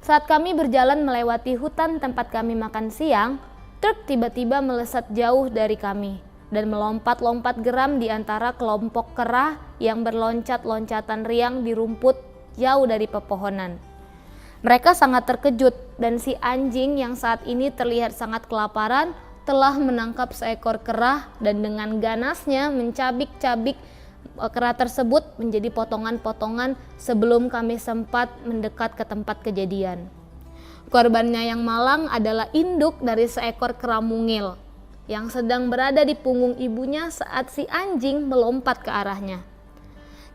Saat kami berjalan melewati hutan tempat kami makan siang, truk tiba-tiba melesat jauh dari kami dan melompat-lompat geram di antara kelompok kera yang berloncat-loncatan riang di rumput jauh dari pepohonan. Mereka sangat terkejut dan si anjing yang saat ini terlihat sangat kelaparan telah menangkap seekor kera dan dengan ganasnya mencabik-cabik kera tersebut menjadi potongan-potongan sebelum kami sempat mendekat ke tempat kejadian. Korbannya yang malang adalah induk dari seekor kera mungil yang sedang berada di punggung ibunya saat si anjing melompat ke arahnya.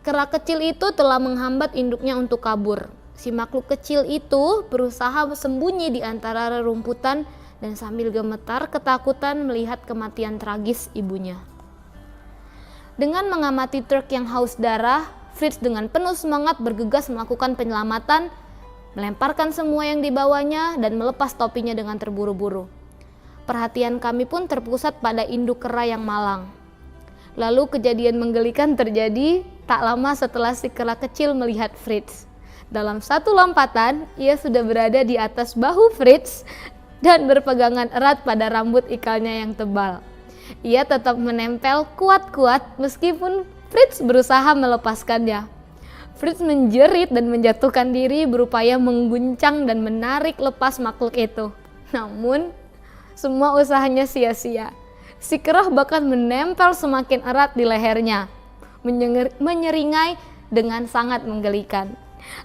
Kera kecil itu telah menghambat induknya untuk kabur. Si makhluk kecil itu berusaha sembunyi di antara rerumputan dan sambil gemetar ketakutan melihat kematian tragis ibunya. Dengan mengamati truk yang haus darah, Fritz dengan penuh semangat bergegas melakukan penyelamatan, melemparkan semua yang dibawanya dan melepas topinya dengan terburu-buru. Perhatian kami pun terpusat pada induk kera yang malang. Lalu kejadian menggelikan terjadi tak lama setelah si kera kecil melihat Fritz. Dalam satu lompatan, ia sudah berada di atas bahu Fritz dan berpegangan erat pada rambut ikalnya yang tebal. Ia tetap menempel kuat-kuat meskipun Fritz berusaha melepaskannya. Fritz menjerit dan menjatuhkan diri berupaya mengguncang dan menarik lepas makhluk itu. Namun, semua usahanya sia-sia. Si kera bahkan menempel semakin erat di lehernya, menyeringai dengan sangat menggelikan.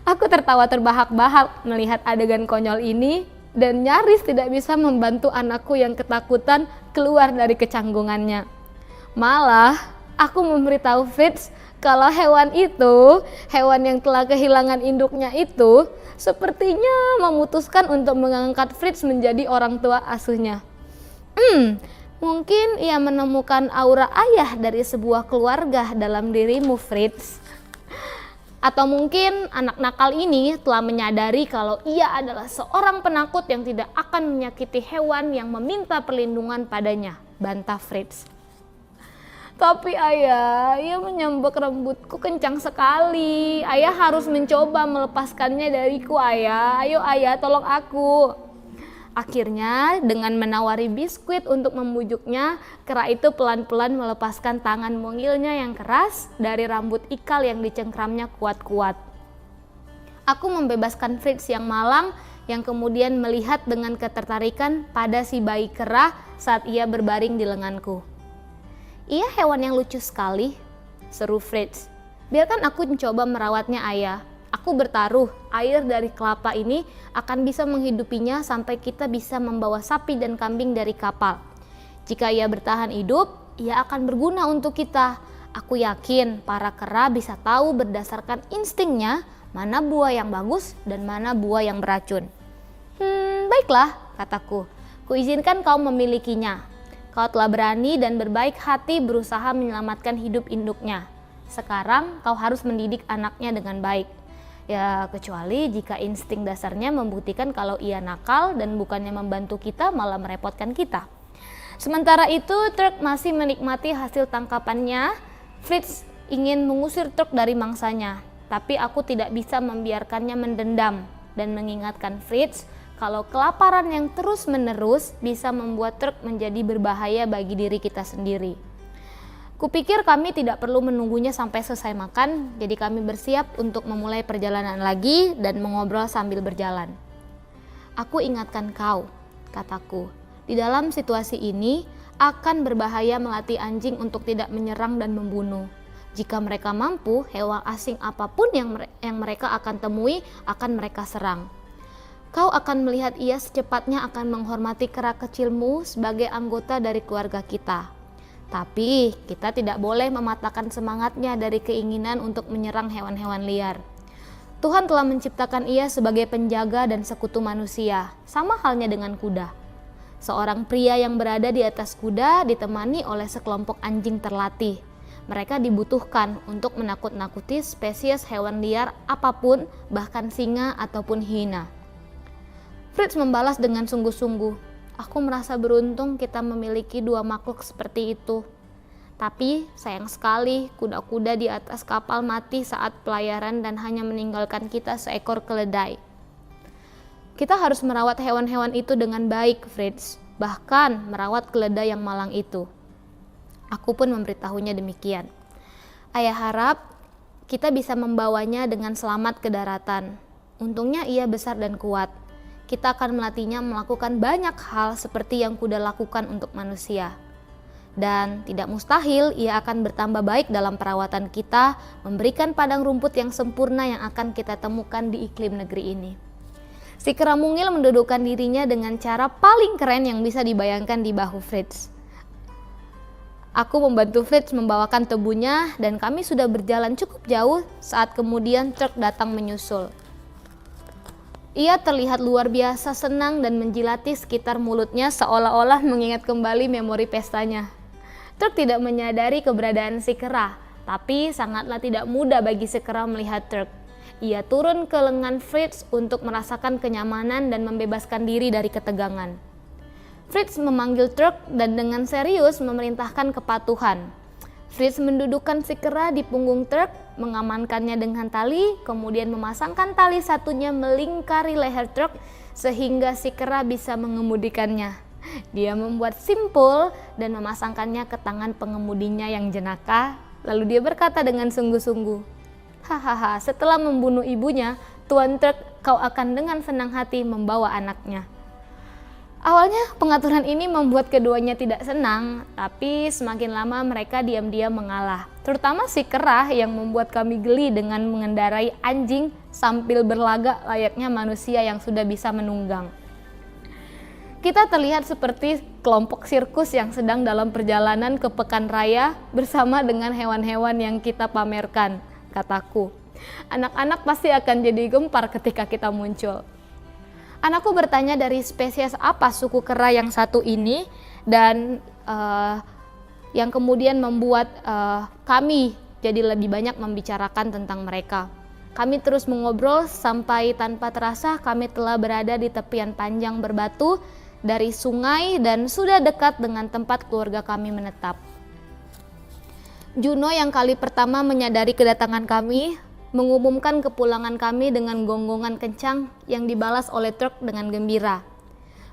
Aku tertawa terbahak-bahak melihat adegan konyol ini dan nyaris tidak bisa membantu anakku yang ketakutan keluar dari kecanggungannya. Malah, aku memberitahu Fritz kalau hewan yang telah kehilangan induknya itu, sepertinya memutuskan untuk mengangkat Fritz menjadi orang tua asuhnya. Mungkin ia menemukan aura ayah dari sebuah keluarga dalam dirimu, Fritz. Atau mungkin anak nakal ini telah menyadari kalau ia adalah seorang penakut yang tidak akan menyakiti hewan yang meminta perlindungan padanya, bantah Fritz. Tapi ayah, ia menyambak rambutku kencang sekali. Ayah harus mencoba melepaskannya dariku, ayah. Ayo ayah, tolong aku. Akhirnya dengan menawari biskuit untuk membujuknya, kera itu pelan-pelan melepaskan tangan mungilnya yang keras dari rambut ikal yang dicengkramnya kuat-kuat. Aku membebaskan Fritz yang malang yang kemudian melihat dengan ketertarikan pada si bayi kera saat ia berbaring di lenganku. Iya, hewan yang lucu sekali, seru Fritz. Biarkan aku mencoba merawatnya, ayah. Aku bertaruh air dari kelapa ini akan bisa menghidupinya sampai kita bisa membawa sapi dan kambing dari kapal. Jika ia bertahan hidup, ia akan berguna untuk kita. Aku yakin para kera bisa tahu berdasarkan instingnya mana buah yang bagus dan mana buah yang beracun. Baiklah, kataku. Kuizinkan kau memilikinya. Kau telah berani dan berbaik hati berusaha menyelamatkan hidup induknya. Sekarang kau harus mendidik anaknya dengan baik. Ya, kecuali jika insting dasarnya membuktikan kalau ia nakal dan bukannya membantu kita malah merepotkan kita. Sementara itu, truk masih menikmati hasil tangkapannya. Fritz ingin mengusir truk dari mangsanya, tapi aku tidak bisa membiarkannya mendendam dan mengingatkan Fritz kalau kelaparan yang terus-menerus bisa membuat truk menjadi berbahaya bagi diri kita sendiri. Kupikir kami tidak perlu menunggunya sampai selesai makan, jadi kami bersiap untuk memulai perjalanan lagi dan mengobrol sambil berjalan. Aku ingatkan kau, kataku, di dalam situasi ini akan berbahaya melatih anjing untuk tidak menyerang dan membunuh. Jika mereka mampu, hewan asing apapun yang mereka akan temui akan mereka serang. Kau akan melihat ia secepatnya akan menghormati kera kecilmu sebagai anggota dari keluarga kita. Tapi kita tidak boleh mematahkan semangatnya dari keinginan untuk menyerang hewan-hewan liar. Tuhan telah menciptakan ia sebagai penjaga dan sekutu manusia, sama halnya dengan kuda. Seorang pria yang berada di atas kuda ditemani oleh sekelompok anjing terlatih. Mereka dibutuhkan untuk menakut-nakuti spesies hewan liar apapun, bahkan singa ataupun hiena. Fritz membalas dengan sungguh-sungguh. Aku merasa beruntung kita memiliki dua makhluk seperti itu. Tapi sayang sekali kuda-kuda di atas kapal mati saat pelayaran dan hanya meninggalkan kita seekor keledai. Kita harus merawat hewan-hewan itu dengan baik, Fritz. Bahkan merawat keledai yang malang itu. Aku pun memberitahunya demikian. Ayah harap kita bisa membawanya dengan selamat ke daratan. Untungnya ia besar dan kuat. Kita akan melatihnya melakukan banyak hal seperti yang kuda lakukan untuk manusia. Dan tidak mustahil ia akan bertambah baik dalam perawatan kita, memberikan padang rumput yang sempurna yang akan kita temukan di iklim negeri ini. Si kera mungil mendudukkan dirinya dengan cara paling keren yang bisa dibayangkan di bahu Fritz. Aku membantu Fritz membawakan tebunya dan kami sudah berjalan cukup jauh saat kemudian truk datang menyusul. Ia terlihat luar biasa senang dan menjilati sekitar mulutnya seolah-olah mengingat kembali memori pestanya. Truk tidak menyadari keberadaan si kera, tapi sangatlah tidak mudah bagi si kera melihat truk. Ia turun ke lengan Fritz untuk merasakan kenyamanan dan membebaskan diri dari ketegangan. Fritz memanggil truk dan dengan serius memerintahkan kepatuhan. Fritz mendudukkan si kera di punggung truk, mengamankannya dengan tali, kemudian memasangkan tali satunya melingkari leher truk sehingga si kera bisa mengemudikannya. Dia membuat simpul dan memasangkannya ke tangan pengemudinya yang jenaka, lalu dia berkata dengan sungguh-sungguh, "Hahaha, setelah membunuh ibunya, tuan truk, kau akan dengan senang hati membawa anaknya." Awalnya pengaturan ini membuat keduanya tidak senang, tapi semakin lama mereka diam-diam mengalah. Terutama si kera yang membuat kami geli dengan mengendarai anjing sambil berlagak layaknya manusia yang sudah bisa menunggang. Kita terlihat seperti kelompok sirkus yang sedang dalam perjalanan ke pekan raya bersama dengan hewan-hewan yang kita pamerkan, kataku. Anak-anak pasti akan jadi gempar ketika kita muncul. Anakku bertanya dari spesies apa suku kera yang satu ini dan yang kemudian membuat kami jadi lebih banyak membicarakan tentang mereka. Kami terus mengobrol sampai tanpa terasa kami telah berada di tepian panjang berbatu dari sungai dan sudah dekat dengan tempat keluarga kami menetap. Juno yang kali pertama menyadari kedatangan kami mengumumkan kepulangan kami dengan gonggongan kencang yang dibalas oleh truk dengan gembira.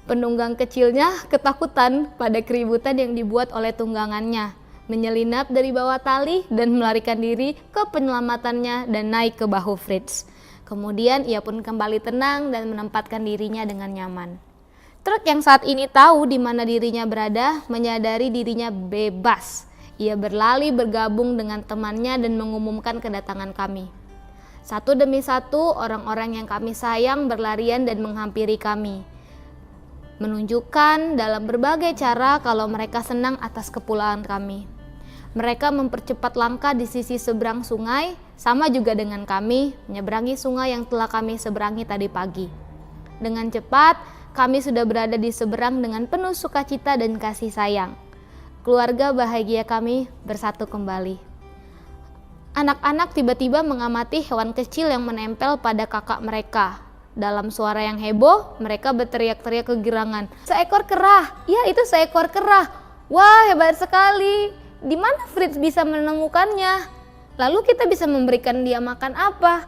Penunggang kecilnya ketakutan pada keributan yang dibuat oleh tunggangannya, menyelinap dari bawah tali dan melarikan diri ke penyelamatannya dan naik ke bahu Fritz. Kemudian ia pun kembali tenang dan menempatkan dirinya dengan nyaman. Truk yang saat ini tahu di mana dirinya berada menyadari dirinya bebas. Ia berlari bergabung dengan temannya dan mengumumkan kedatangan kami. Satu demi satu orang-orang yang kami sayang berlarian dan menghampiri kami, menunjukkan dalam berbagai cara kalau mereka senang atas kepulangan kami. Mereka mempercepat langkah di sisi seberang sungai, sama juga dengan kami menyeberangi sungai yang telah kami seberangi tadi pagi. Dengan cepat, kami sudah berada di seberang dengan penuh sukacita dan kasih sayang. Keluarga bahagia kami bersatu kembali. Anak-anak tiba-tiba mengamati hewan kecil yang menempel pada kakak mereka. Dalam suara yang heboh, mereka berteriak-teriak kegirangan. "Seekor kera! Ya, itu seekor kera! Wah, hebat sekali! Di mana Fritz bisa menemukannya? Lalu kita bisa memberikan dia makan apa?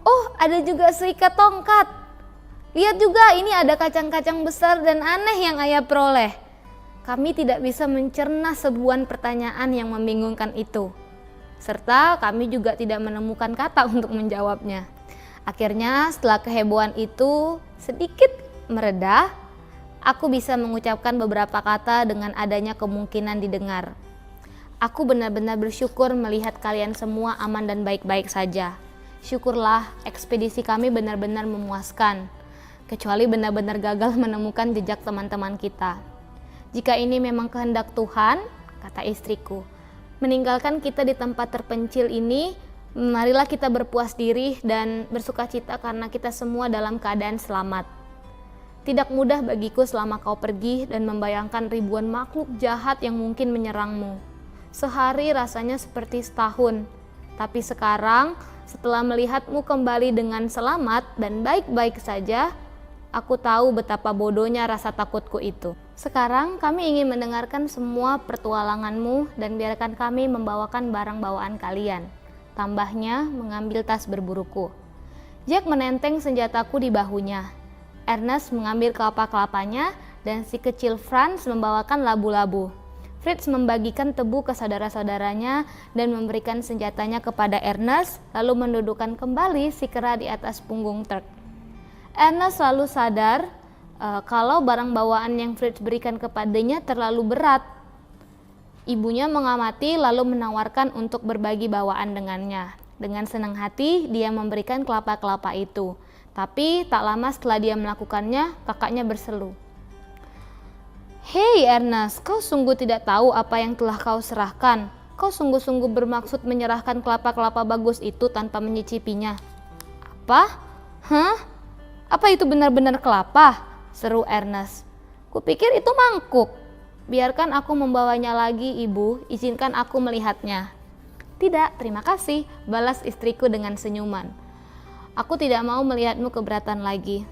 Oh, ada juga seikat tongkat! Lihat juga, ini ada kacang-kacang besar dan aneh yang ayah peroleh." Kami tidak bisa mencerna sebuah pertanyaan yang membingungkan itu. Serta kami juga tidak menemukan kata untuk menjawabnya. Akhirnya setelah kehebohan itu sedikit mereda, aku bisa mengucapkan beberapa kata dengan adanya kemungkinan didengar. Aku benar-benar bersyukur melihat kalian semua aman dan baik-baik saja. Syukurlah ekspedisi kami benar-benar memuaskan, kecuali benar-benar gagal menemukan jejak teman-teman kita. Jika ini memang kehendak Tuhan, kata istriku, meninggalkan kita di tempat terpencil ini, marilah kita berpuas diri dan bersukacita karena kita semua dalam keadaan selamat. Tidak mudah bagiku selama kau pergi dan membayangkan ribuan makhluk jahat yang mungkin menyerangmu. Sehari rasanya seperti setahun, tapi sekarang setelah melihatmu kembali dengan selamat dan baik-baik saja, aku tahu betapa bodohnya rasa takutku itu. Sekarang kami ingin mendengarkan semua pertualanganmu dan biarkan kami membawakan barang bawaan kalian. Tambahnya mengambil tas berburuku. Jack menenteng senjataku di bahunya. Ernest mengambil kelapa-kelapanya dan si kecil Franz membawakan labu-labu. Fritz membagikan tebu ke saudara-saudaranya dan memberikan senjatanya kepada Ernest, lalu mendudukkan kembali si kera di atas punggung truk. Ernest selalu sadar kalau barang bawaan yang Fritz berikan kepadanya terlalu berat. Ibunya mengamati lalu menawarkan untuk berbagi bawaan dengannya. Dengan senang hati dia memberikan kelapa-kelapa itu. Tapi tak lama setelah dia melakukannya, kakaknya berseru. "Hei Ernest, kau sungguh tidak tahu apa yang telah kau serahkan. Kau sungguh-sungguh bermaksud menyerahkan kelapa-kelapa bagus itu tanpa menyicipinya." "Apa? Hah? Apa itu benar-benar kelapa?" seru Ernest. "Kupikir itu mangkuk." "Biarkan aku membawanya lagi, Ibu. Izinkan aku melihatnya." "Tidak, terima kasih," balas istriku dengan senyuman. "Aku tidak mau melihatmu keberatan lagi."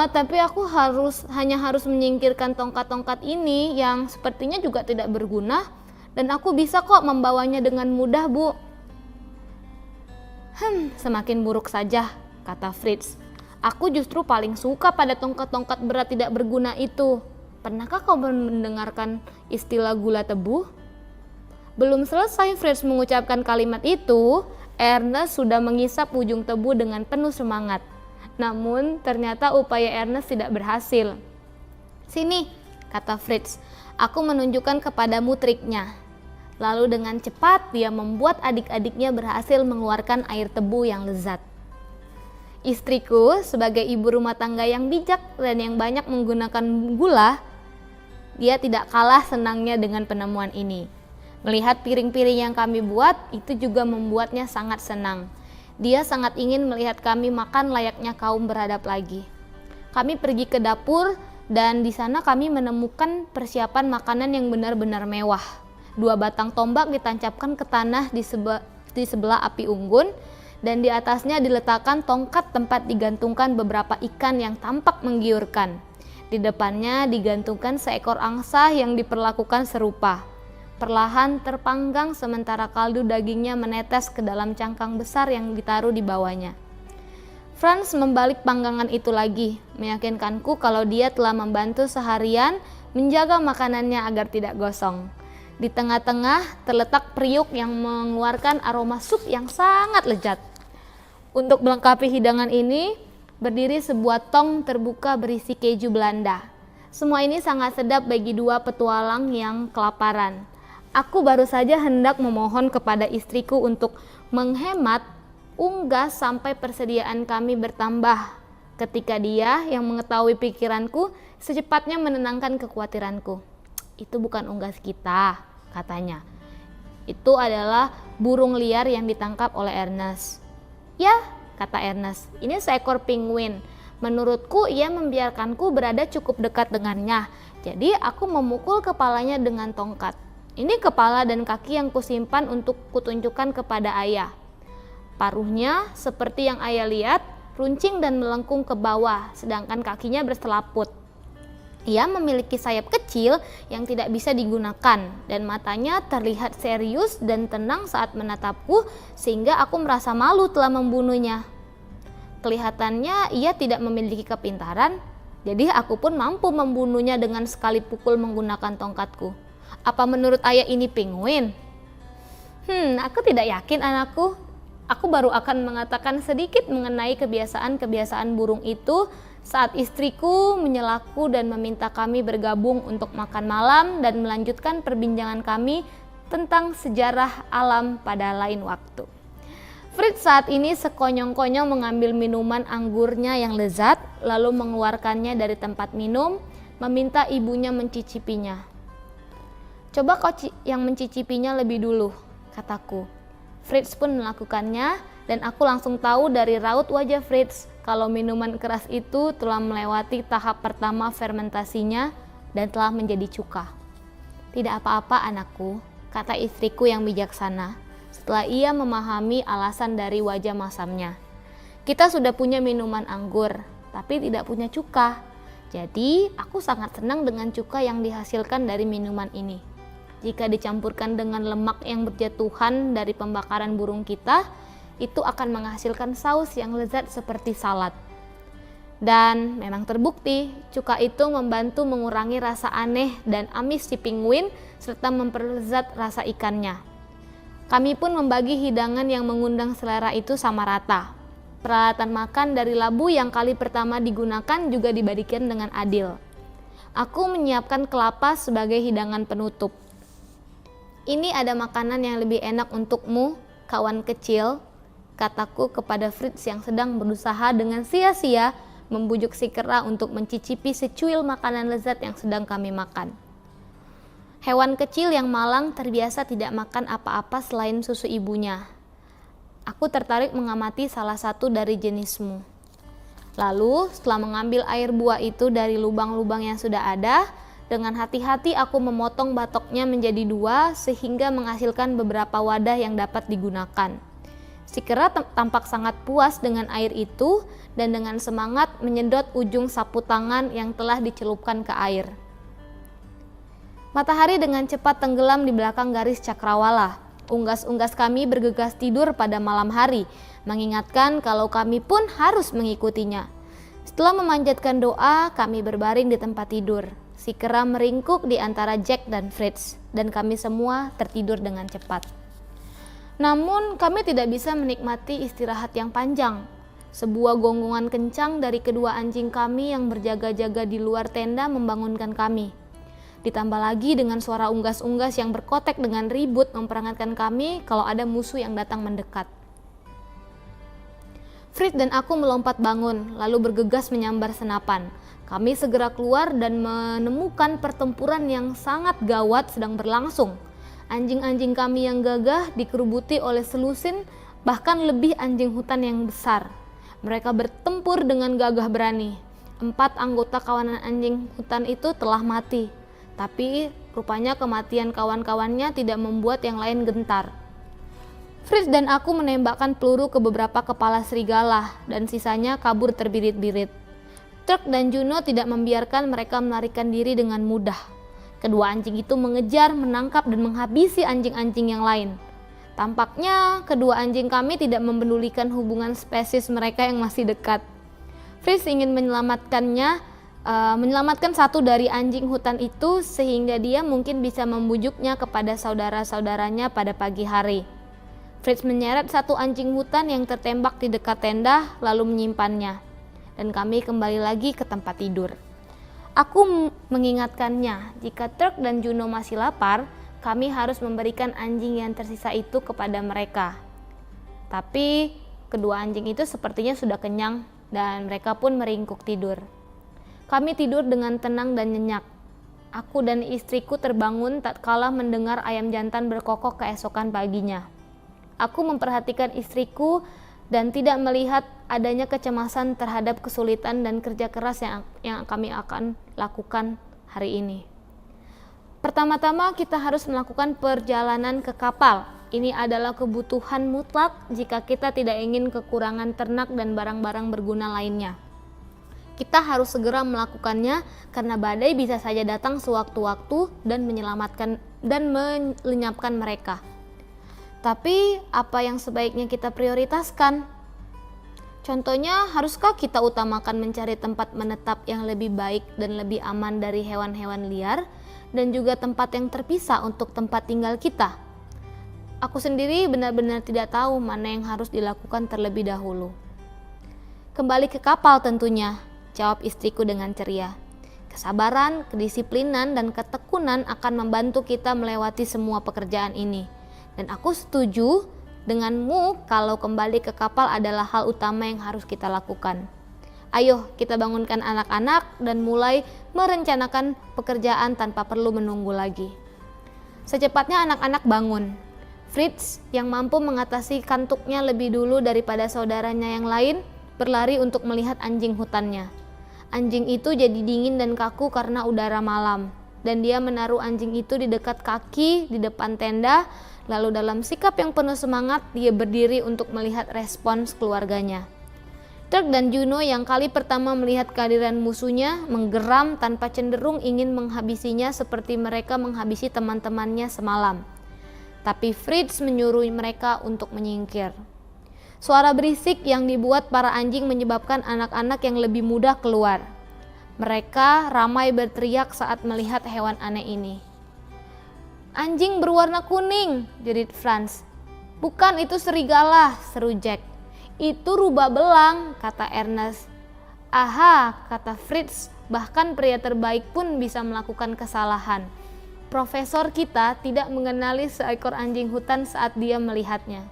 Tapi aku hanya harus menyingkirkan tongkat-tongkat ini yang sepertinya juga tidak berguna, dan aku bisa kok membawanya dengan mudah, Bu." Semakin buruk saja," kata Fritz. "Aku justru paling suka pada tongkat-tongkat berat tidak berguna itu. Pernahkah kau mendengarkan istilah gula tebu?" Belum selesai Fritz mengucapkan kalimat itu, Ernest sudah mengisap ujung tebu dengan penuh semangat. Namun ternyata upaya Ernest tidak berhasil. "Sini," kata Fritz, "aku menunjukkan kepadamu triknya." Lalu dengan cepat dia membuat adik-adiknya berhasil mengeluarkan air tebu yang lezat. Istriku sebagai ibu rumah tangga yang bijak dan yang banyak menggunakan gula, dia tidak kalah senangnya dengan penemuan ini. Melihat piring-piring yang kami buat, itu juga membuatnya sangat senang. Dia sangat ingin melihat kami makan layaknya kaum beradab lagi. Kami pergi ke dapur dan di sana kami menemukan persiapan makanan yang benar-benar mewah. 2 batang tombak ditancapkan ke tanah di sebelah api unggun dan di atasnya diletakkan tongkat tempat digantungkan beberapa ikan yang tampak menggiurkan. Di depannya digantungkan seekor angsa yang diperlakukan serupa. Perlahan terpanggang sementara kaldu dagingnya menetes ke dalam cangkang besar yang ditaruh di bawahnya. Franz membalik panggangan itu lagi, meyakinkanku kalau dia telah membantu seharian menjaga makanannya agar tidak gosong. Di tengah-tengah terletak periuk yang mengeluarkan aroma sup yang sangat lezat. Untuk melengkapi hidangan ini, berdiri sebuah tong terbuka berisi keju Belanda. Semua ini sangat sedap bagi 2 petualang yang kelaparan. Aku baru saja hendak memohon kepada istriku untuk menghemat unggas sampai persediaan kami bertambah, ketika dia yang mengetahui pikiranku secepatnya menenangkan kekhawatiranku. "Itu bukan unggas kita," katanya. "Itu adalah burung liar yang ditangkap oleh Ernest." "Ya," kata Ernest, "ini seekor penguin. Menurutku ia membiarkanku berada cukup dekat dengannya, jadi aku memukul kepalanya dengan tongkat. Ini kepala dan kaki yang kusimpan untuk kutunjukkan kepada ayah. Paruhnya seperti yang ayah lihat, runcing dan melengkung ke bawah, sedangkan kakinya berselaput. Ia memiliki sayap kecil yang tidak bisa digunakan, dan matanya terlihat serius dan tenang saat menatapku, sehingga aku merasa malu telah membunuhnya. Kelihatannya ia tidak memiliki kepintaran, jadi aku pun mampu membunuhnya dengan sekali pukul menggunakan tongkatku. Apa menurut ayah ini penguin?" Aku tidak yakin, anakku. Aku baru akan mengatakan sedikit mengenai kebiasaan-kebiasaan burung itu saat istriku menyelaku dan meminta kami bergabung untuk makan malam dan melanjutkan perbincangan kami tentang sejarah alam pada lain waktu. Fritz saat ini sekonyong-konyong mengambil minuman anggurnya yang lezat, lalu mengeluarkannya dari tempat minum, meminta ibunya mencicipinya. "Coba kau yang mencicipinya lebih dulu," kataku. Fritz pun melakukannya dan aku langsung tahu dari raut wajah Fritz kalau minuman keras itu telah melewati tahap pertama fermentasinya dan telah menjadi cuka. "Tidak apa-apa, anakku," kata istriku yang bijaksana setelah ia memahami alasan dari wajah masamnya. "Kita sudah punya minuman anggur, tapi tidak punya cuka. Jadi aku sangat senang dengan cuka yang dihasilkan dari minuman ini. Jika dicampurkan dengan lemak yang berjatuhan dari pembakaran burung kita, itu akan menghasilkan saus yang lezat seperti salad." Dan memang terbukti, cuka itu membantu mengurangi rasa aneh dan amis si penguin serta memperlezat rasa ikannya. Kami pun membagi hidangan yang mengundang selera itu sama rata. Peralatan makan dari labu yang kali pertama digunakan juga dibagikan dengan adil. Aku menyiapkan kelapa sebagai hidangan penutup. "Ini ada makanan yang lebih enak untukmu, kawan kecil," kataku kepada Fritz yang sedang berusaha dengan sia-sia membujuk si kera untuk mencicipi secuil makanan lezat yang sedang kami makan. Hewan kecil yang malang terbiasa tidak makan apa-apa selain susu ibunya. Aku tertarik mengamati salah satu dari jenismu. Lalu setelah mengambil air buah itu dari lubang-lubang yang sudah ada, dengan hati-hati aku memotong batoknya menjadi 2 sehingga menghasilkan beberapa wadah yang dapat digunakan. Si kera tampak sangat puas dengan air itu dan dengan semangat menyedot ujung sapu tangan yang telah dicelupkan ke air. Matahari dengan cepat tenggelam di belakang garis cakrawala. Unggas-unggas kami bergegas tidur pada malam hari, mengingatkan kalau kami pun harus mengikutinya. Setelah memanjatkan doa, kami berbaring di tempat tidur. Si kera meringkuk di antara Jack dan Fritz, dan kami semua tertidur dengan cepat. Namun kami tidak bisa menikmati istirahat yang panjang. Sebuah gonggongan kencang dari kedua anjing kami yang berjaga-jaga di luar tenda membangunkan kami. Ditambah lagi dengan suara unggas-unggas yang berkotek dengan ribut memperingatkan kami kalau ada musuh yang datang mendekat. Fritz dan aku melompat bangun, lalu bergegas menyambar senapan. Kami segera keluar dan menemukan pertempuran yang sangat gawat sedang berlangsung. Anjing-anjing kami yang gagah dikerubuti oleh selusin, bahkan lebih anjing hutan yang besar. Mereka bertempur dengan gagah berani. 4 anggota kawanan anjing hutan itu telah mati. Tapi rupanya kematian kawan-kawannya tidak membuat yang lain gentar. Fritz dan aku menembakkan peluru ke beberapa kepala serigala dan sisanya kabur terbirit-birit. Turk dan Juno tidak membiarkan mereka melarikan diri dengan mudah. Kedua anjing itu mengejar, menangkap, dan menghabisi anjing-anjing yang lain. Tampaknya kedua anjing kami tidak mempedulikan hubungan spesies mereka yang masih dekat. Fritz ingin menyelamatkan satu dari anjing hutan itu sehingga dia mungkin bisa membujuknya kepada saudara-saudaranya pada pagi hari. Fritz menyeret satu anjing hutan yang tertembak di dekat tenda lalu menyimpannya. Dan kami kembali lagi ke tempat tidur. Aku mengingatkannya, jika Turk dan Juno masih lapar, kami harus memberikan anjing yang tersisa itu kepada mereka. Tapi kedua anjing itu sepertinya sudah kenyang dan mereka pun meringkuk tidur. Kami tidur dengan tenang dan nyenyak. Aku dan istriku terbangun tatkala mendengar ayam jantan berkokok keesokan paginya. Aku memperhatikan istriku dan tidak melihat adanya kecemasan terhadap kesulitan dan kerja keras yang kami akan lakukan hari ini. Pertama-tama kita harus melakukan perjalanan ke kapal. Ini adalah kebutuhan mutlak jika kita tidak ingin kekurangan ternak dan barang-barang berguna lainnya. Kita harus segera melakukannya karena badai bisa saja datang sewaktu-waktu dan melenyapkan mereka. Tapi apa yang sebaiknya kita prioritaskan? Contohnya, haruskah kita utamakan mencari tempat menetap yang lebih baik dan lebih aman dari hewan-hewan liar dan juga tempat yang terpisah untuk tempat tinggal kita? Aku sendiri benar-benar tidak tahu mana yang harus dilakukan terlebih dahulu. Kembali ke kapal tentunya, jawab istriku dengan ceria. Kesabaran, kedisiplinan, dan ketekunan akan membantu kita melewati semua pekerjaan ini. Dan aku setuju denganmu kalau kembali ke kapal adalah hal utama yang harus kita lakukan. Ayo kita bangunkan anak-anak dan mulai merencanakan pekerjaan tanpa perlu menunggu lagi. Secepatnya anak-anak bangun. Fritz yang mampu mengatasi kantuknya lebih dulu daripada saudaranya yang lain berlari untuk melihat anjing hutannya. Anjing itu jadi dingin dan kaku karena udara malam, dan dia menaruh anjing itu di dekat kaki di depan tenda. Lalu dalam sikap yang penuh semangat, dia berdiri untuk melihat respons keluarganya. Turk dan Juno yang kali pertama melihat kehadiran musuhnya menggeram tanpa cenderung ingin menghabisinya seperti mereka menghabisi teman-temannya semalam. Tapi Fritz menyuruh mereka untuk menyingkir. Suara berisik yang dibuat para anjing menyebabkan anak-anak yang lebih mudah keluar. Mereka ramai berteriak saat melihat hewan aneh ini. "Anjing berwarna kuning," jerit Franz. "Bukan, itu serigala," seru Jack. "Itu rubah belang," kata Ernest. "Aha," kata Fritz, "bahkan pria terbaik pun bisa melakukan kesalahan. Profesor kita tidak mengenali seekor anjing hutan saat dia melihatnya."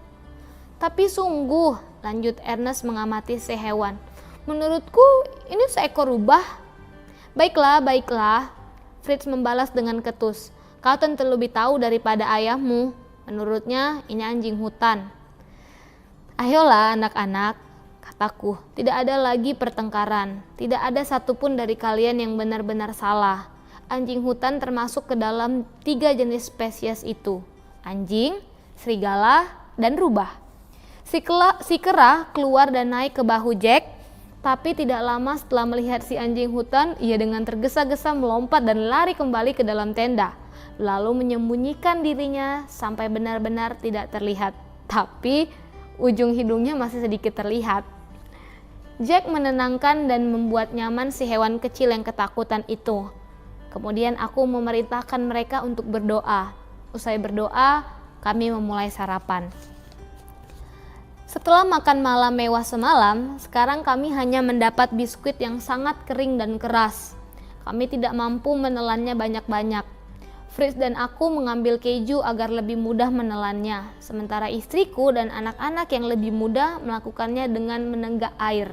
"Tapi sungguh," lanjut Ernest mengamati si hewan, "menurutku ini seekor rubah." Baiklah, baiklah," Fritz membalas dengan ketus. "Kau tentu lebih tahu daripada ayahmu. Menurutnya ini anjing hutan." "Ayolah anak-anak," kataku, "tidak ada lagi pertengkaran. Tidak ada satupun dari kalian yang benar-benar salah. Anjing hutan termasuk ke dalam 3 jenis spesies itu: anjing, serigala, dan rubah." Si kera keluar dan naik ke bahu Jack, tapi tidak lama setelah melihat si anjing hutan, ia dengan tergesa-gesa melompat dan lari kembali ke dalam tenda, lalu menyembunyikan dirinya sampai benar-benar tidak terlihat. Tapi ujung hidungnya masih sedikit terlihat. Jack menenangkan dan membuat nyaman si hewan kecil yang ketakutan itu. Kemudian aku memerintahkan mereka untuk berdoa. Usai berdoa, kami memulai sarapan. Setelah makan malam mewah semalam, sekarang kami hanya mendapat biskuit yang sangat kering dan keras. Kami tidak mampu menelannya banyak-banyak. Fritz dan aku mengambil keju agar lebih mudah menelannya, sementara istriku dan anak-anak yang lebih muda melakukannya dengan menenggak air.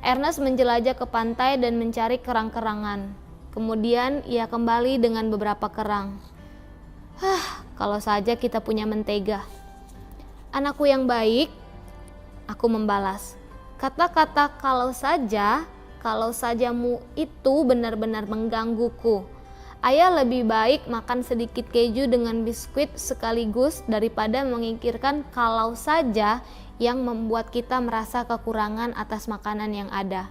Ernest menjelajah ke pantai dan mencari kerang-kerangan. Kemudian ia kembali dengan beberapa kerang. Kalau saja kita punya mentega." "Anakku yang baik," aku membalas. "Kata-kata kalau sajamu itu benar-benar menggangguku. Ayah lebih baik makan sedikit keju dengan biskuit sekaligus daripada mengikirkan kalau saja yang membuat kita merasa kekurangan atas makanan yang ada."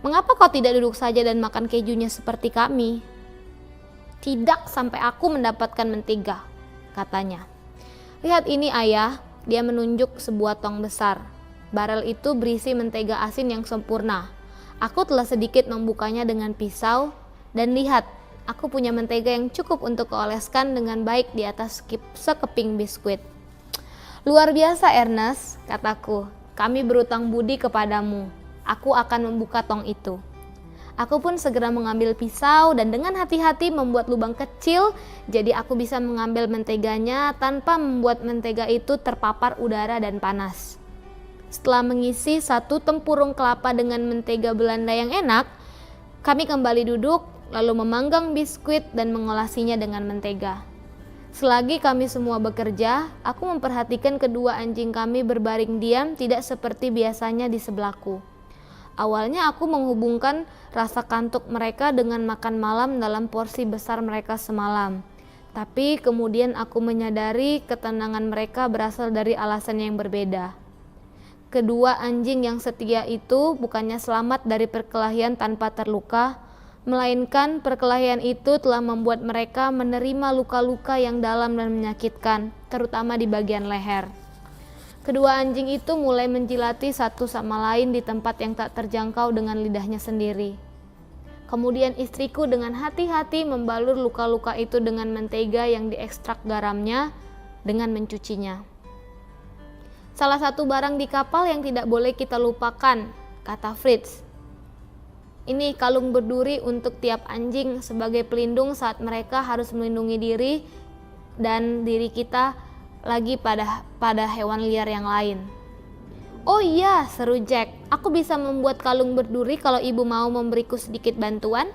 "Mengapa kau tidak duduk saja dan makan kejunya seperti kami?" "Tidak sampai aku mendapatkan mentega," katanya. "Lihat ini ayah," dia menunjuk sebuah tong besar. Barel itu berisi mentega asin yang sempurna. Aku telah sedikit membukanya dengan pisau, dan lihat, aku punya mentega yang cukup untuk kuoleskan dengan baik di atas sekeping biskuit. "Luar biasa Ernest," kataku, "kami berutang budi kepadamu. Aku akan membuka tong itu." Aku pun segera mengambil pisau dan dengan hati-hati membuat lubang kecil, jadi aku bisa mengambil menteganya tanpa membuat mentega itu terpapar udara dan panas. Setelah mengisi 1 tempurung kelapa dengan mentega Belanda yang enak, kami kembali duduk, lalu memanggang biskuit dan mengolasinya dengan mentega. Selagi kami semua bekerja, aku memperhatikan kedua anjing kami berbaring diam tidak seperti biasanya di sebelahku. Awalnya aku menghubungkan rasa kantuk mereka dengan makan malam dalam porsi besar mereka semalam. Tapi kemudian aku menyadari ketenangan mereka berasal dari alasan yang berbeda. Kedua anjing yang setia itu bukannya selamat dari perkelahian tanpa terluka, melainkan perkelahian itu telah membuat mereka menerima luka-luka yang dalam dan menyakitkan, terutama di bagian leher. Kedua anjing itu mulai menjilati satu sama lain di tempat yang tak terjangkau dengan lidahnya sendiri. Kemudian istriku dengan hati-hati membalur luka-luka itu dengan mentega yang diekstrak garamnya dengan mencucinya. "Salah satu barang di kapal yang tidak boleh kita lupakan," kata Fritz. "Ini kalung berduri untuk tiap anjing sebagai pelindung saat mereka harus melindungi diri dan diri kita lagi pada hewan liar yang lain." "Oh iya," seru Jack, "aku bisa membuat kalung berduri kalau ibu mau memberiku sedikit bantuan."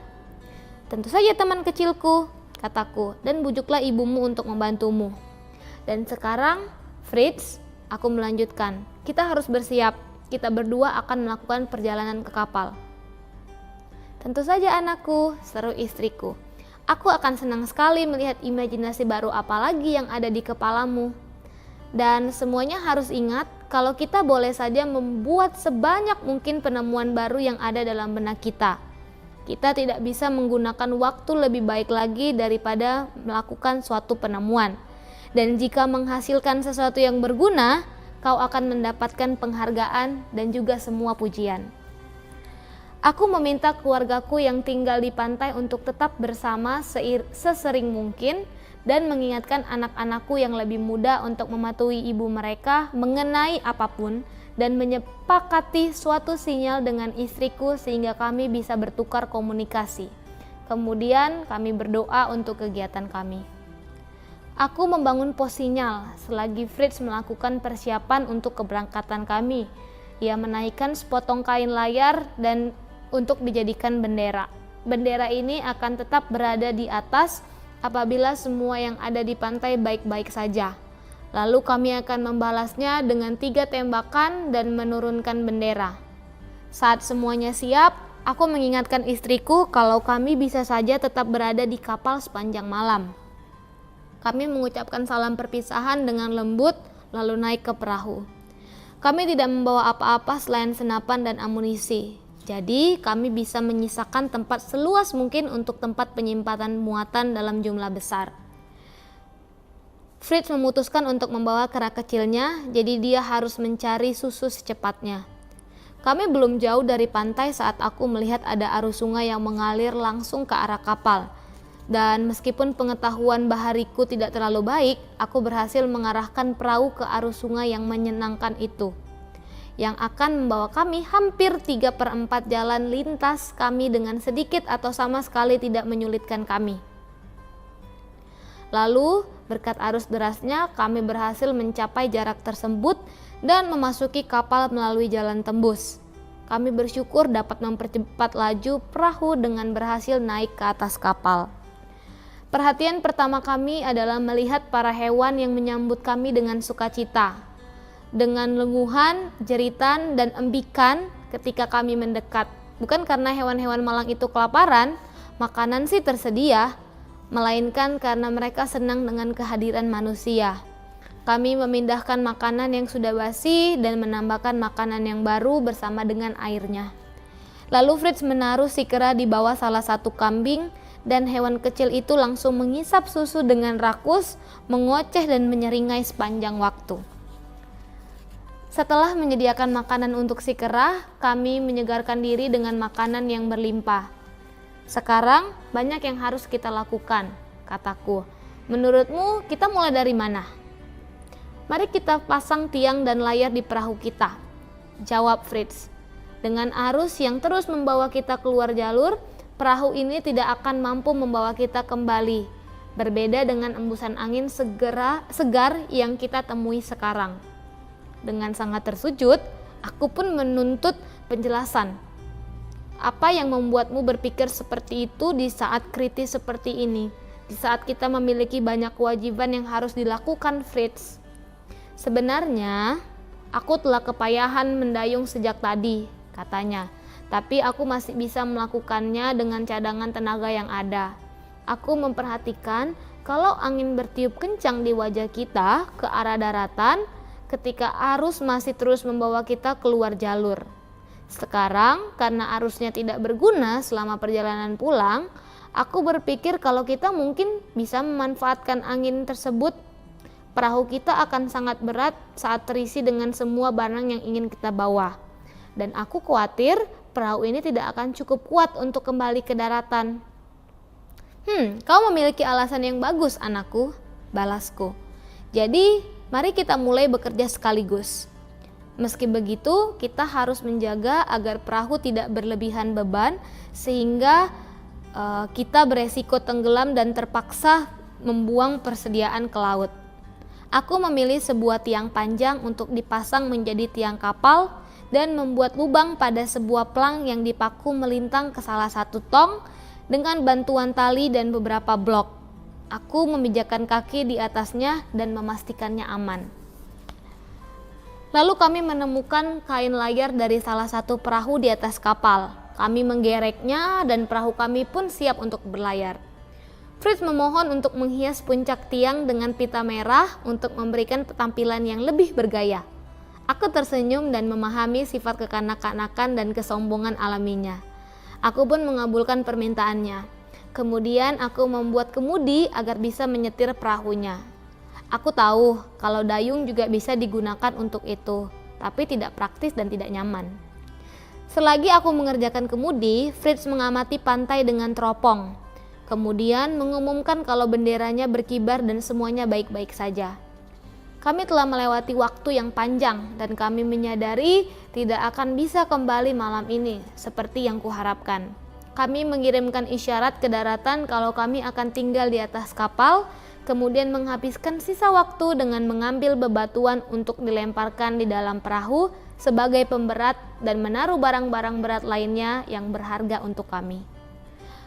"Tentu saja teman kecilku," kataku, "dan bujuklah ibumu untuk membantumu. Dan sekarang, Fritz," aku melanjutkan, "kita harus bersiap. Kita berdua akan melakukan perjalanan ke kapal." "Tentu saja anakku," seru istriku. "Aku akan senang sekali melihat imajinasi baru apa lagi yang ada di kepalamu. Dan semuanya harus ingat kalau kita boleh saja membuat sebanyak mungkin penemuan baru yang ada dalam benak kita. Kita tidak bisa menggunakan waktu lebih baik lagi daripada melakukan suatu penemuan. Dan jika menghasilkan sesuatu yang berguna, kau akan mendapatkan penghargaan dan juga semua pujian. Aku meminta keluargaku yang tinggal di pantai untuk tetap bersama sesering mungkin dan mengingatkan anak-anakku yang lebih muda untuk mematuhi ibu mereka mengenai apapun dan menyepakati suatu sinyal dengan istriku sehingga kami bisa bertukar komunikasi. Kemudian kami berdoa untuk kegiatan kami. Aku membangun pos sinyal selagi Fritz melakukan persiapan untuk keberangkatan kami. Ia menaikkan sepotong kain layar dan untuk dijadikan bendera. Bendera ini akan tetap berada di atas apabila semua yang ada di pantai baik-baik saja. Lalu kami akan membalasnya dengan 3 tembakan dan menurunkan bendera. Saat semuanya siap, aku mengingatkan istriku kalau kami bisa saja tetap berada di kapal sepanjang malam. Kami mengucapkan salam perpisahan dengan lembut, lalu naik ke perahu. Kami tidak membawa apa-apa selain senapan dan amunisi. Jadi kami bisa menyisakan tempat seluas mungkin untuk tempat penyimpanan muatan dalam jumlah besar. Fritz memutuskan untuk membawa kera kecilnya, jadi dia harus mencari susu secepatnya. Kami belum jauh dari pantai saat aku melihat ada arus sungai yang mengalir langsung ke arah kapal. Dan meskipun pengetahuan bahariku tidak terlalu baik, aku berhasil mengarahkan perahu ke arus sungai yang menyenangkan itu, yang akan membawa kami hampir 3/4 jalan lintas kami dengan sedikit atau sama sekali tidak menyulitkan kami. Lalu, berkat arus derasnya, kami berhasil mencapai jarak tersebut dan memasuki kapal melalui jalan tembus. Kami bersyukur dapat mempercepat laju perahu dengan berhasil naik ke atas kapal. Perhatian pertama kami adalah melihat para hewan yang menyambut kami dengan sukacita. Dengan lenguhan, jeritan, dan embikan ketika kami mendekat. Bukan karena hewan-hewan malang itu kelaparan, makanan sih tersedia, melainkan karena mereka senang dengan kehadiran manusia. Kami memindahkan makanan yang sudah basi dan menambahkan makanan yang baru bersama dengan airnya. Lalu Fritz menaruh si kera di bawah salah satu kambing dan hewan kecil itu langsung mengisap susu dengan rakus, mengoceh dan menyeringai sepanjang waktu. Setelah menyediakan makanan untuk si kera, kami menyegarkan diri dengan makanan yang berlimpah. Sekarang banyak yang harus kita lakukan, kataku. Menurutmu kita mulai dari mana? Mari kita pasang tiang dan layar di perahu kita, jawab Fritz. Dengan arus yang terus membawa kita keluar jalur, perahu ini tidak akan mampu membawa kita kembali. Berbeda dengan embusan angin segar yang kita temui sekarang. Dengan sangat tersujud, aku pun menuntut penjelasan. Apa yang membuatmu berpikir seperti itu di saat kritis seperti ini? Di saat kita memiliki banyak kewajiban yang harus dilakukan, Fritz. Sebenarnya, aku telah kepayahan mendayung sejak tadi, katanya. Tapi aku masih bisa melakukannya dengan cadangan tenaga yang ada. Aku memperhatikan kalau angin bertiup kencang di wajah kita ke arah daratan, ketika arus masih terus membawa kita keluar jalur. Sekarang, karena arusnya tidak berguna selama perjalanan pulang, aku berpikir kalau kita mungkin bisa memanfaatkan angin tersebut. Perahu kita akan sangat berat saat terisi dengan semua barang yang ingin kita bawa. Dan aku khawatir perahu ini tidak akan cukup kuat untuk kembali ke daratan. Kau memiliki alasan yang bagus, anakku, balasku. Jadi, mari kita mulai bekerja sekaligus. Meski begitu, kita harus menjaga agar perahu tidak berlebihan beban sehingga kita beresiko tenggelam dan terpaksa membuang persediaan ke laut. Aku memilih sebuah tiang panjang untuk dipasang menjadi tiang kapal dan membuat lubang pada sebuah plang yang dipaku melintang ke salah satu tong dengan bantuan tali dan beberapa blok. Aku memijakkan kaki di atasnya dan memastikannya aman. Lalu kami menemukan kain layar dari salah satu perahu di atas kapal. Kami menggereknya dan perahu kami pun siap untuk berlayar. Fritz memohon untuk menghias puncak tiang dengan pita merah untuk memberikan tampilan yang lebih bergaya. Aku tersenyum dan memahami sifat kekanak-kanakan dan kesombongan alaminya. Aku pun mengabulkan permintaannya. Kemudian aku membuat kemudi agar bisa menyetir perahunya. Aku tahu kalau dayung juga bisa digunakan untuk itu, tapi tidak praktis dan tidak nyaman. Selagi aku mengerjakan kemudi, Fritz mengamati pantai dengan teropong. Kemudian mengumumkan kalau benderanya berkibar dan semuanya baik-baik saja. Kami telah melewati waktu yang panjang dan kami menyadari tidak akan bisa kembali malam ini seperti yang kuharapkan. Kami mengirimkan isyarat ke daratan kalau kami akan tinggal di atas kapal, kemudian menghabiskan sisa waktu dengan mengambil bebatuan untuk dilemparkan di dalam perahu sebagai pemberat dan menaruh barang-barang berat lainnya yang berharga untuk kami.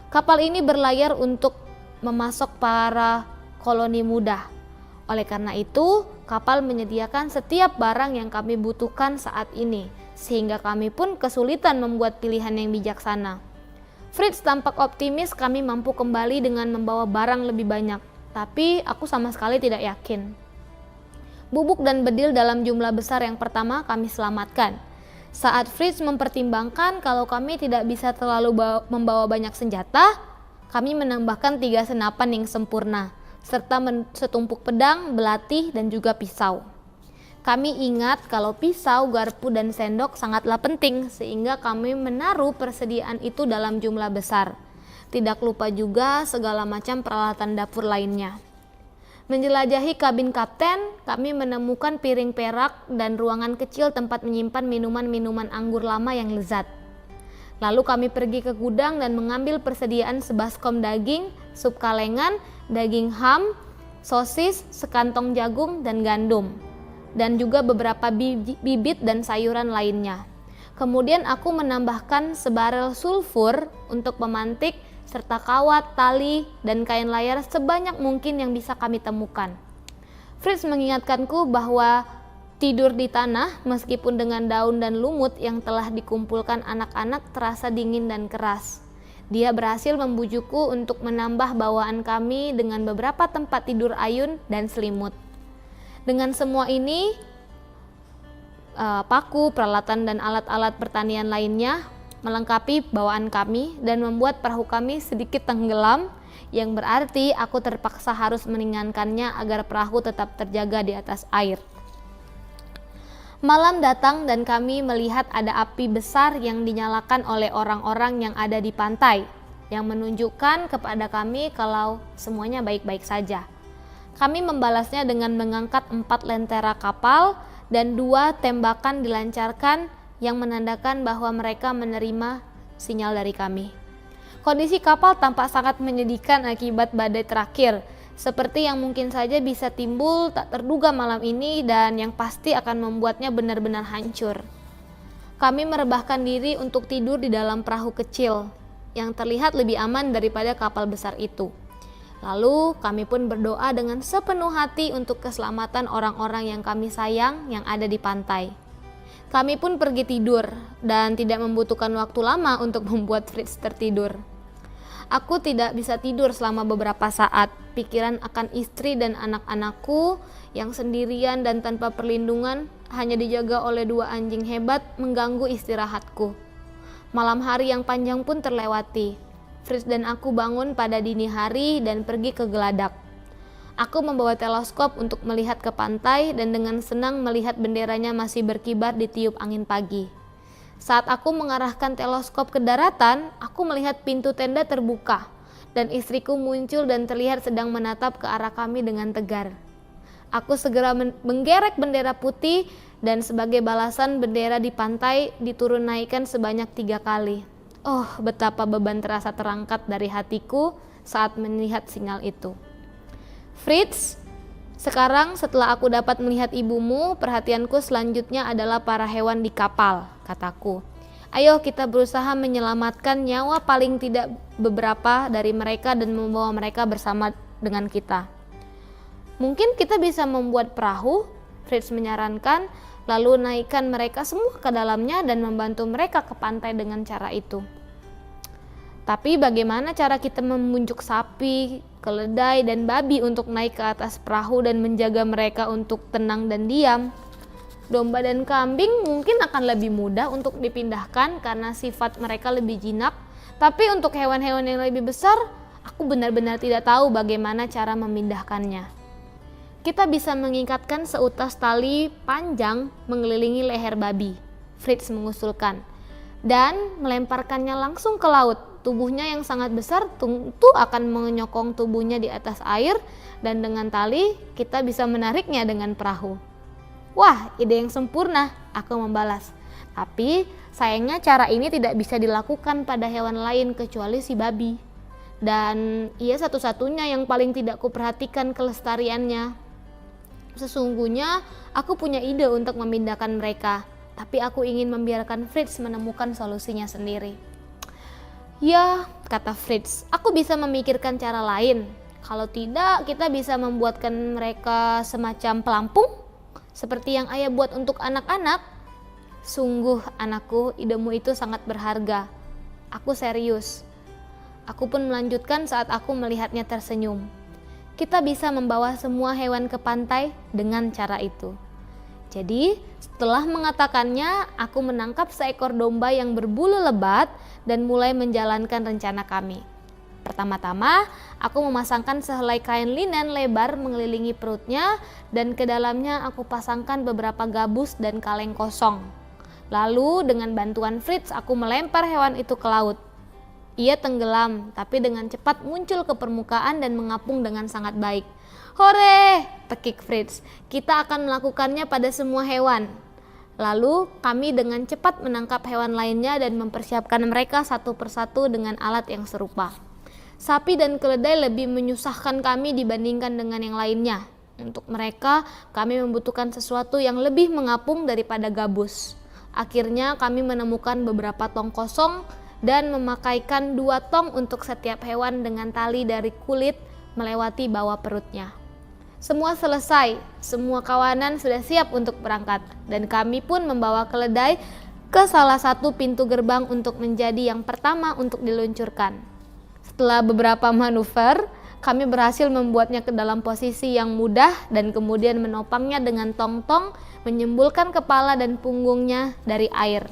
Kapal ini berlayar untuk memasok para koloni muda. Oleh karena itu, kapal menyediakan setiap barang yang kami butuhkan saat ini, sehingga kami pun kesulitan membuat pilihan yang bijaksana. Fritz tampak optimis kami mampu kembali dengan membawa barang lebih banyak, tapi aku sama sekali tidak yakin. Bubuk dan bedil dalam jumlah besar yang pertama kami selamatkan. Saat Fritz mempertimbangkan kalau kami tidak bisa terlalu membawa banyak senjata, kami menambahkan 3 senapan yang sempurna, serta setumpuk pedang, belati, dan juga pisau. Kami ingat kalau pisau, garpu, dan sendok sangatlah penting, sehingga kami menaruh persediaan itu dalam jumlah besar. Tidak lupa juga segala macam peralatan dapur lainnya. Menjelajahi kabin kapten, kami menemukan piring perak dan ruangan kecil tempat menyimpan minuman-minuman anggur lama yang lezat. Lalu kami pergi ke gudang dan mengambil persediaan sebaskom daging, sup kalengan, daging ham, sosis, sekantong jagung, dan gandum, dan juga beberapa bibit dan sayuran lainnya. Kemudian aku menambahkan sebarel sulfur untuk memantik, serta kawat, tali, dan kain layar sebanyak mungkin yang bisa kami temukan. Fritz mengingatkanku bahwa tidur di tanah, meskipun dengan daun dan lumut yang telah dikumpulkan anak-anak, terasa dingin dan keras. Dia berhasil membujukku untuk menambah bawaan kami dengan beberapa tempat tidur ayun dan selimut. Dengan semua ini, paku, peralatan, dan alat-alat pertanian lainnya melengkapi bawaan kami dan membuat perahu kami sedikit tenggelam, yang berarti aku terpaksa harus meringankannya agar perahu tetap terjaga di atas air. Malam datang dan kami melihat ada api besar yang dinyalakan oleh orang-orang yang ada di pantai, yang menunjukkan kepada kami kalau semuanya baik-baik saja. Kami membalasnya dengan mengangkat 4 lentera kapal dan 2 tembakan dilancarkan yang menandakan bahwa mereka menerima sinyal dari kami. Kondisi kapal tampak sangat menyedihkan akibat badai terakhir, seperti yang mungkin saja bisa timbul tak terduga malam ini dan yang pasti akan membuatnya benar-benar hancur. Kami merebahkan diri untuk tidur di dalam perahu kecil yang terlihat lebih aman daripada kapal besar itu. Lalu kami pun berdoa dengan sepenuh hati untuk keselamatan orang-orang yang kami sayang yang ada di pantai. Kami pun pergi tidur dan tidak membutuhkan waktu lama untuk membuat Fritz tertidur. Aku tidak bisa tidur selama beberapa saat. Pikiran akan istri dan anak-anakku yang sendirian dan tanpa perlindungan hanya dijaga oleh 2 anjing hebat mengganggu istirahatku. Malam hari yang panjang pun terlewati. Fritz dan aku bangun pada dini hari dan pergi ke geladak. Aku membawa teleskop untuk melihat ke pantai dan dengan senang melihat benderanya masih berkibar di tiup angin pagi. Saat aku mengarahkan teleskop ke daratan, aku melihat pintu tenda terbuka dan istriku muncul dan terlihat sedang menatap ke arah kami dengan tegar. Aku segera menggerek bendera putih dan sebagai balasan bendera di pantai diturun naikkan sebanyak 3 kali. Oh, betapa beban terasa terangkat dari hatiku saat melihat sinyal itu. Fritz, sekarang setelah aku dapat melihat ibumu, perhatianku selanjutnya adalah para hewan di kapal, kataku. Ayo kita berusaha menyelamatkan nyawa paling tidak beberapa dari mereka dan membawa mereka bersama dengan kita. Mungkin kita bisa membuat perahu, Fritz menyarankan, lalu naikkan mereka semua ke dalamnya dan membantu mereka ke pantai dengan cara itu. Tapi bagaimana cara kita membujuk sapi, keledai, dan babi untuk naik ke atas perahu dan menjaga mereka untuk tenang dan diam? Domba dan kambing mungkin akan lebih mudah untuk dipindahkan karena sifat mereka lebih jinak. Tapi untuk hewan-hewan yang lebih besar, aku benar-benar tidak tahu bagaimana cara memindahkannya. kita bisa mengikatkan seutas tali panjang mengelilingi leher babi, Fritz mengusulkan, dan melemparkannya langsung ke laut. Tubuhnya yang sangat besar tentu akan menyokong tubuhnya di atas air, dan dengan tali kita bisa menariknya dengan perahu. Wah, ide yang sempurna, aku membalas. Tapi sayangnya cara ini tidak bisa dilakukan pada hewan lain kecuali si babi. Dan ia satu-satunya yang paling tidak kuperhatikan kelestariannya. Sesungguhnya aku punya ide untuk memindahkan mereka, tapi aku ingin membiarkan Fritz menemukan solusinya sendiri. Ya, kata Fritz, aku bisa memikirkan cara lain. Kalau tidak, kita bisa membuatkan mereka semacam pelampung, seperti yang ayah buat untuk anak-anak. Sungguh anakku, idemu itu sangat berharga. Aku serius. Aku pun melanjutkan saat aku melihatnya tersenyum. Kita bisa membawa semua hewan ke pantai dengan cara itu. Jadi, setelah mengatakannya, aku menangkap seekor domba yang berbulu lebat dan mulai menjalankan rencana kami. Pertama-tama, aku memasangkan sehelai kain linen lebar mengelilingi perutnya dan ke dalamnya aku pasangkan beberapa gabus dan kaleng kosong. Lalu dengan bantuan Fritz, aku melempar hewan itu ke laut. Ia tenggelam, tapi dengan cepat muncul ke permukaan dan mengapung dengan sangat baik. Hore, tekik Fritz, kita akan melakukannya pada semua hewan. Lalu kami dengan cepat menangkap hewan lainnya dan mempersiapkan mereka satu persatu dengan alat yang serupa. Sapi dan keledai lebih menyusahkan kami dibandingkan dengan yang lainnya. Untuk mereka, kami membutuhkan sesuatu yang lebih mengapung daripada gabus. Akhirnya kami menemukan beberapa tong kosong dan memakaikan 2 tong untuk setiap hewan dengan tali dari kulit melewati bawah perutnya. Semua selesai, semua kawanan sudah siap untuk berangkat, dan kami pun membawa keledai ke salah satu pintu gerbang untuk menjadi yang pertama untuk diluncurkan. Setelah beberapa manuver, kami berhasil membuatnya ke dalam posisi yang mudah dan kemudian menopangnya dengan tong-tong, menyembulkan kepala dan punggungnya dari air.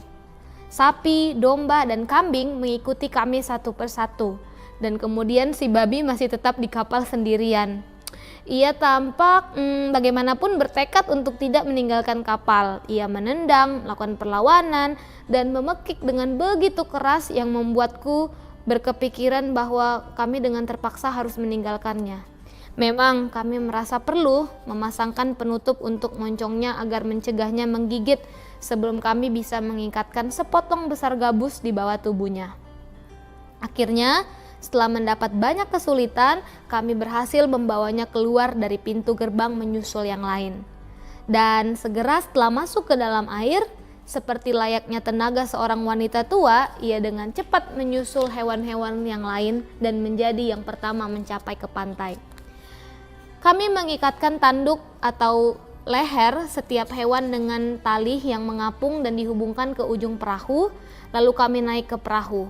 Sapi, domba, dan kambing mengikuti kami satu persatu, dan kemudian si babi masih tetap di kapal sendirian. Ia tampak bagaimanapun bertekad untuk tidak meninggalkan kapal. Ia menendang, melakukan perlawanan, dan memekik dengan begitu keras yang membuatku berkepikiran bahwa kami dengan terpaksa harus meninggalkannya. Memang kami merasa perlu memasangkan penutup untuk moncongnya agar mencegahnya menggigit sebelum kami bisa mengikatkan sepotong besar gabus di bawah tubuhnya. Akhirnya, setelah mendapat banyak kesulitan, kami berhasil membawanya keluar dari pintu gerbang menyusul yang lain. Dan segera setelah masuk ke dalam air, seperti layaknya tenaga seorang wanita tua, ia dengan cepat menyusul hewan-hewan yang lain dan menjadi yang pertama mencapai ke pantai. Kami mengikatkan tanduk atau leher setiap hewan dengan tali yang mengapung dan dihubungkan ke ujung perahu, lalu kami naik ke perahu.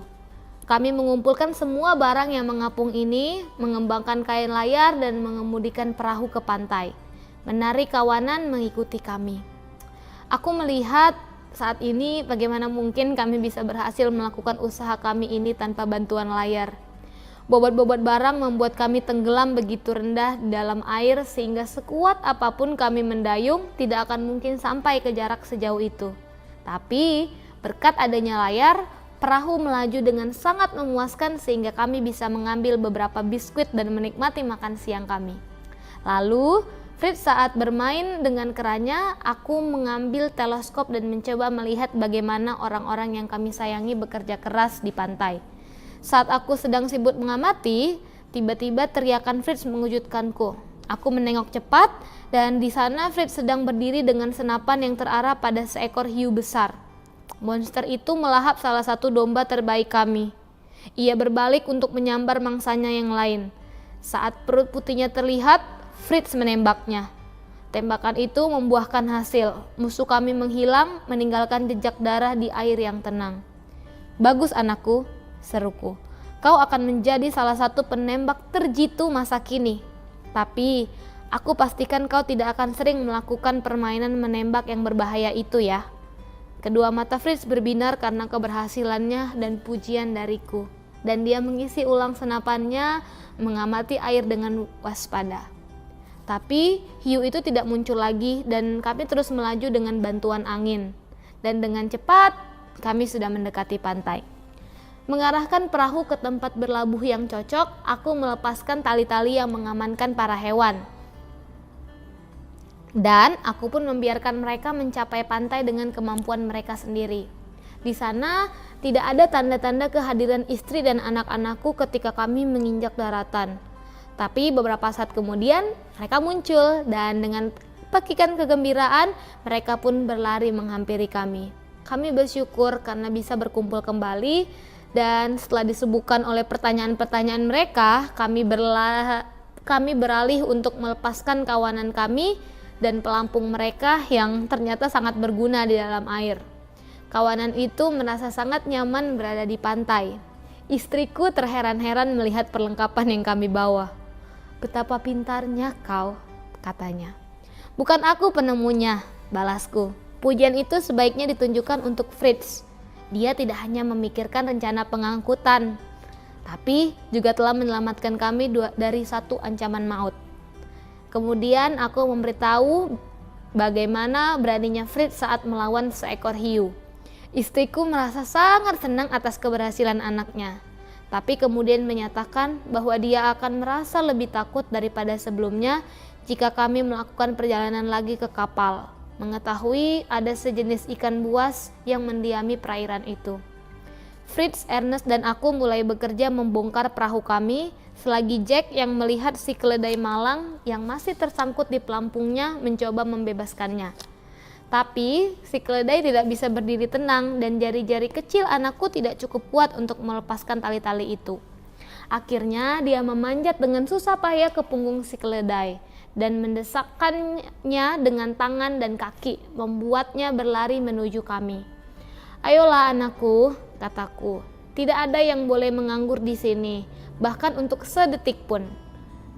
Kami mengumpulkan semua barang yang mengapung ini, mengembangkan kain layar dan mengemudikan perahu ke pantai. Menarik kawanan mengikuti kami. Aku melihat saat ini bagaimana mungkin kami bisa berhasil melakukan usaha kami ini tanpa bantuan layar. Bobot-bobot barang membuat kami tenggelam begitu rendah di dalam air sehingga sekuat apapun kami mendayung tidak akan mungkin sampai ke jarak sejauh itu. Tapi berkat adanya layar, perahu melaju dengan sangat memuaskan sehingga kami bisa mengambil beberapa biskuit dan menikmati makan siang kami. Lalu Fritz saat bermain dengan kerannya, aku mengambil teleskop dan mencoba melihat bagaimana orang-orang yang kami sayangi bekerja keras di pantai. Saat aku sedang sibuk mengamati, tiba-tiba teriakan Fritz mengejutkanku. Aku menengok cepat dan di sana Fritz sedang berdiri dengan senapan yang terarah pada seekor hiu besar. Monster itu melahap salah satu domba terbaik kami. Ia berbalik untuk menyambar mangsanya yang lain. Saat perut putihnya terlihat, Fritz menembaknya. Tembakan itu membuahkan hasil. Musuh kami menghilang, meninggalkan jejak darah di air yang tenang. Bagus anakku, seruku. Kau akan menjadi salah satu penembak terjitu masa kini. Tapi, aku pastikan kau tidak akan sering melakukan permainan menembak yang berbahaya itu ya. Kedua mata Fritz berbinar karena keberhasilannya dan pujian dariku. Dan dia mengisi ulang senapannya, mengamati air dengan waspada. Tapi hiu itu tidak muncul lagi dan kami terus melaju dengan bantuan angin. Dan dengan cepat kami sudah mendekati pantai. Mengarahkan perahu ke tempat berlabuh yang cocok, aku melepaskan tali-tali yang mengamankan para hewan. Dan aku pun membiarkan mereka mencapai pantai dengan kemampuan mereka sendiri. Di sana tidak ada tanda-tanda kehadiran istri dan anak-anakku ketika kami menginjak daratan. Tapi beberapa saat kemudian mereka muncul dan dengan pekikan kegembiraan mereka pun berlari menghampiri kami. Kami bersyukur karena bisa berkumpul kembali dan setelah disibukkan oleh pertanyaan-pertanyaan mereka, kami beralih untuk melepaskan kawanan kami dan pelampung mereka yang ternyata sangat berguna di dalam air. Kawanan itu merasa sangat nyaman berada di pantai. Istriku terheran-heran melihat perlengkapan yang kami bawa. "Betapa pintarnya kau," katanya. "Bukan aku penemunya," balasku. "Pujian itu sebaiknya ditunjukkan untuk Fritz. Dia tidak hanya memikirkan rencana pengangkutan, tapi juga telah menyelamatkan kami dari satu ancaman maut." Kemudian aku memberitahu bagaimana beraninya Fritz saat melawan seekor hiu. Istriku merasa sangat senang atas keberhasilan anaknya. Tapi kemudian menyatakan bahwa dia akan merasa lebih takut daripada sebelumnya jika kami melakukan perjalanan lagi ke kapal, mengetahui ada sejenis ikan buas yang mendiami perairan itu. Fritz, Ernest, dan aku mulai bekerja membongkar perahu kami, selagi Jack yang melihat si keledai malang yang masih tersangkut di pelampungnya mencoba membebaskannya. Tapi si keledai tidak bisa berdiri tenang dan jari-jari kecil anakku tidak cukup kuat untuk melepaskan tali-tali itu. Akhirnya dia memanjat dengan susah payah ke punggung si keledai dan mendesakkannya dengan tangan dan kaki, membuatnya berlari menuju kami. "Ayolah anakku," kataku, "tidak ada yang boleh menganggur di sini, bahkan untuk sedetik pun.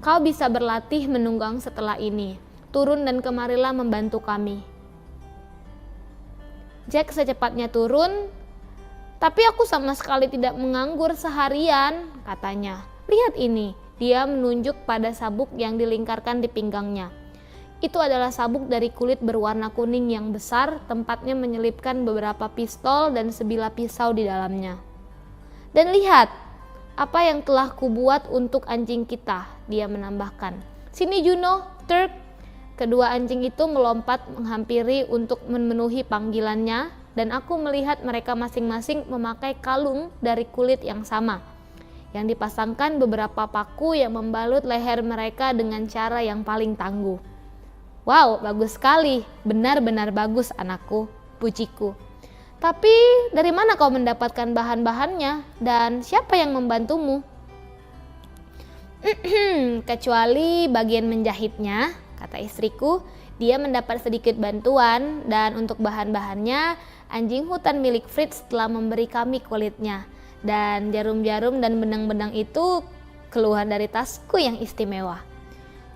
Kau bisa berlatih menunggang setelah ini. Turun dan kemarilah membantu kami." Jack secepatnya turun, "Tapi aku sama sekali tidak menganggur seharian," katanya. "Lihat ini." Dia menunjuk pada sabuk yang dilingkarkan di pinggangnya. Itu adalah sabuk dari kulit berwarna kuning yang besar, tempatnya menyelipkan beberapa pistol dan sebilah pisau di dalamnya. "Dan lihat apa yang telah kubuat untuk anjing kita," dia menambahkan. "Sini Juno, Turk." Kedua anjing itu melompat menghampiri untuk memenuhi panggilannya dan aku melihat mereka masing-masing memakai kalung dari kulit yang sama, yang dipasangkan beberapa paku yang membalut leher mereka dengan cara yang paling tangguh. "Wow, bagus sekali, benar-benar bagus anakku," pujiku. "Tapi dari mana kau mendapatkan bahan-bahannya dan siapa yang membantumu?" "Kecuali bagian menjahitnya," kata istriku. "Dia mendapat sedikit bantuan dan untuk bahan-bahannya anjing hutan milik Fritz telah memberi kami kulitnya. Dan jarum-jarum dan benang-benang itu keluar dari tasku yang istimewa."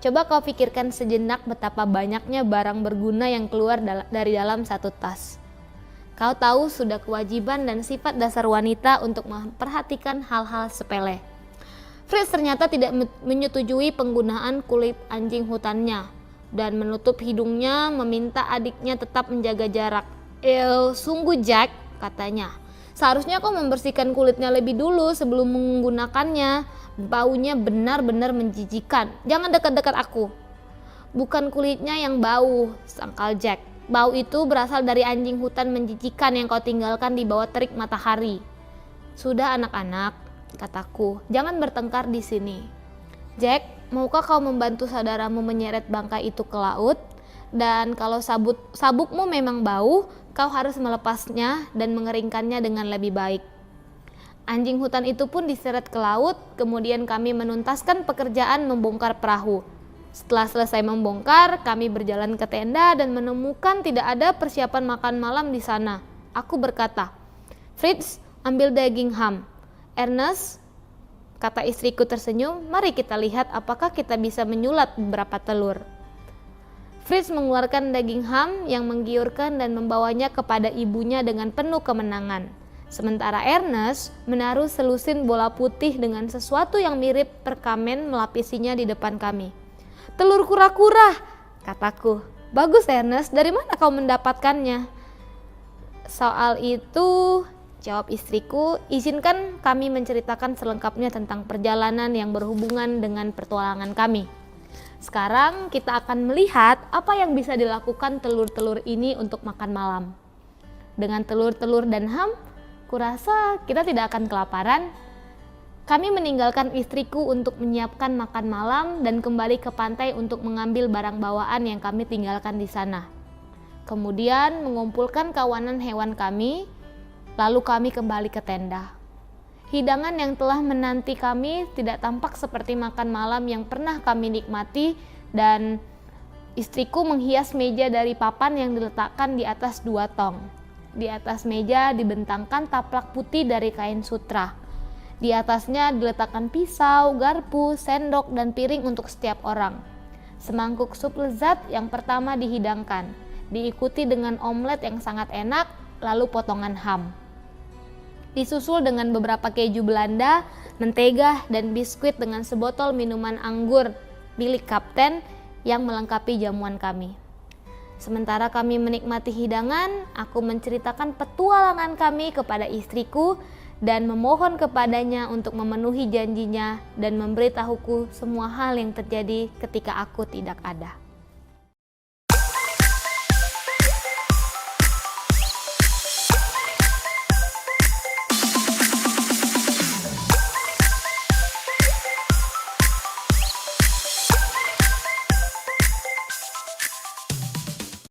Coba kau pikirkan sejenak betapa banyaknya barang berguna yang keluar dari dalam satu tas. Kau tahu sudah kewajiban dan sifat dasar wanita untuk memperhatikan hal-hal sepele. Fritz ternyata tidak menyetujui penggunaan kulit anjing hutannya dan menutup hidungnya meminta adiknya tetap menjaga jarak. Sungguh Jack," katanya. "Seharusnya kau membersihkan kulitnya lebih dulu sebelum menggunakannya. Baunya benar-benar menjijikan. Jangan dekat-dekat aku." "Bukan kulitnya yang bau," sangkal Jack. "Bau itu berasal dari anjing hutan menjijikan yang kau tinggalkan di bawah terik matahari." "Sudah anak-anak," kataku, "jangan bertengkar di sini. Jack, maukah kau membantu saudaramu menyeret bangkai itu ke laut? Dan kalau sabukmu memang bau, kau harus melepasnya dan mengeringkannya dengan lebih baik." Anjing hutan itu pun diseret ke laut, kemudian kami menuntaskan pekerjaan membongkar perahu. Setelah selesai membongkar, kami berjalan ke tenda dan menemukan tidak ada persiapan makan malam di sana. Aku berkata, "Fritz, ambil daging ham." "Ernest," kata istriku tersenyum, "mari kita lihat apakah kita bisa menyulat beberapa telur." Fritz mengeluarkan daging ham yang menggiurkan dan membawanya kepada ibunya dengan penuh kemenangan. Sementara Ernest menaruh selusin bola putih dengan sesuatu yang mirip perkamen melapisinya di depan kami. "Telur kura-kura," kataku. "Bagus Ernest, dari mana kau mendapatkannya?" "Soal itu," jawab istriku, "izinkan kami menceritakan selengkapnya tentang perjalanan yang berhubungan dengan petualangan kami. Sekarang kita akan melihat apa yang bisa dilakukan telur-telur ini untuk makan malam. Dengan telur-telur dan ham, kurasa kita tidak akan kelaparan." Kami meninggalkan istriku untuk menyiapkan makan malam dan kembali ke pantai untuk mengambil barang bawaan yang kami tinggalkan di sana. Kemudian mengumpulkan kawanan hewan kami, lalu kami kembali ke tenda. Hidangan yang telah menanti kami tidak tampak seperti makan malam yang pernah kami nikmati, dan istriku menghias meja dari papan yang diletakkan di atas 2 tong. Di atas meja dibentangkan taplak putih dari kain sutra. Di atasnya diletakkan pisau, garpu, sendok, dan piring untuk setiap orang. Semangkuk sup lezat yang pertama dihidangkan, diikuti dengan omelet yang sangat enak, lalu potongan ham. Disusul dengan beberapa keju Belanda, mentega, dan biskuit dengan sebotol minuman anggur milik kapten yang melengkapi jamuan kami. Sementara kami menikmati hidangan, aku menceritakan petualangan kami kepada istriku dan memohon kepadanya untuk memenuhi janjinya dan memberitahuku semua hal yang terjadi ketika aku tidak ada.